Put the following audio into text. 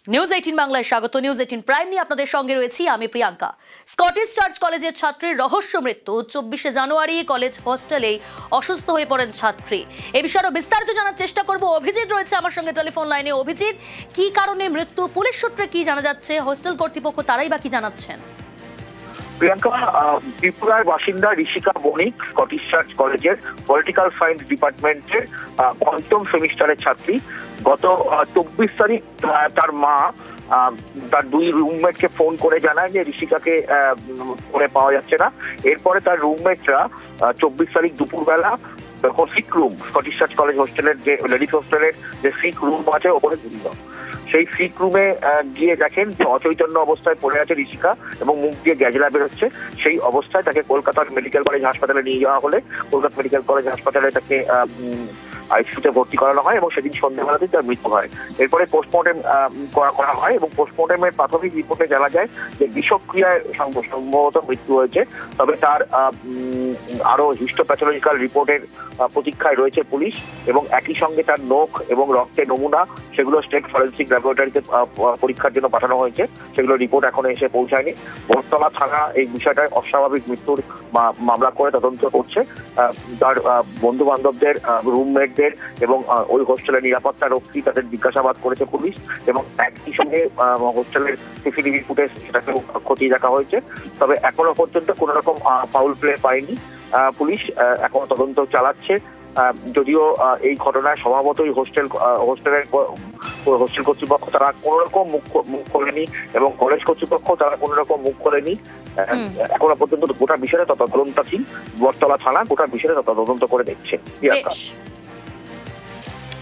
News 18 বাংলায় স্বাগত। News 18 prime নিয়ে আপনাদের সঙ্গে রয়েছি আমি প্রিয়াঙ্কা। স্কটিশ চার্চ কলেজের ছাত্রীর রহস্য মৃত্যু। 24শে জানুয়ারি কলেজ হোস্টেলেই অসুস্থ হয়ে পড়েন ছাত্রী। এই বিষয়ে বিস্তারিত জানার চেষ্টা করব। অভিজিৎ রয়েছে আমার সঙ্গে টেলিফোন লাইনে। অভিজিৎ, কি কারণে মৃত্যু, পুলিশ সূত্রে কি জানা যাচ্ছে, হোস্টেল কর্তৃপক্ষ তারাই বা কি জানাচ্ছেন? প্রিয়াঙ্কা, ত্রিপুরার বাসিন্দা ঋষিকা বণিক স্কটিশ চার্চ কলেজের পলিটিক্যাল সায়েন্স ডিপার্টমেন্টের পঞ্চম সেমিস্টারের ছাত্রী। গত 24 তারিখ তার মা তার দুই রুমমেটকে ফোন করে জানায় যে ঋষিকাকে ফোনে পাওয়া যাচ্ছে না। এরপরে তার রুমমেটরা 24 তারিখ দুপুরবেলা sick room, Scottish Church College হোস্টেলের যে লেডিস হোস্টেলের যে সিক রুম আছে ওপরে সেই সিক রুমে গিয়ে দেখেন যে অচৈতন্য অবস্থায় পড়ে আছে ঋষিকা এবং মুখ দিয়ে গ্যাজলা বেরোচ্ছে। সেই অবস্থায় তাকে কলকাতার মেডিকেল কলেজ হাসপাতালে নিয়ে যাওয়া হলে কলকাতা মেডিকেল কলেজ হাসপাতালে তাকে আইসিইউতে ভর্তি করানো হয় এবং সেদিন সন্ধ্যাবেলাতেই তার মৃত্যু হয়। এরপরে পোস্টমর্টেম করা হয় এবং পোস্টমর্টেমের প্রাথমিক রিপোর্টে জানা যায় যে বিষক্রিয়ায় সম্ভবত মৃত্যু হয়েছে। তবে তার আরো হিস্টোপ্যাথোলজিক্যাল রিপোর্টের প্রতীক্ষায় রয়েছে পুলিশ এবং একই সঙ্গে তার নখ এবং রক্তের নমুনা সেগুলো স্টেট ফরেন্সিক ল্যাবরেটরিতে পরীক্ষার জন্য পাঠানো হয়েছে। সেগুলো রিপোর্ট এখনো এসে পৌঁছায়নি। বটতলা থানা এই বিষয়টায় অস্বাভাবিক মৃত্যুর মামলা করে তদন্ত করছে। তার বন্ধু বান্ধবদের, রুমমেটদের এবং ওই হোস্টেলের নিরাপত্তা রক্ষী তাদের জিজ্ঞাসাবাদ করেছে পুলিশ এবং একই সঙ্গে হোস্টেলের সিসিটিভি ফুটেজ সেটাকেও খতিয়ে দেখা হয়েছে। তবে এখনো পর্যন্ত কোনো রকম ফাউল প্লে পায়নি পুলিশ, এখনো তদন্ত চালাচ্ছে। যদিও এই ঘটনায় স্বভাবতই হোস্টেল কর্তৃপক্ষ তারা কোন রকম মুখ খোলেনি এবং কলেজ কর্তৃপক্ষ তারা কোন রকম মুখ খোলেনি। এখনো পর্যন্ত গোটা বিষয়টা তদন্তাধীন। বটতলা থানা গোটা বিষয়টা তদন্ত করে দেখছে।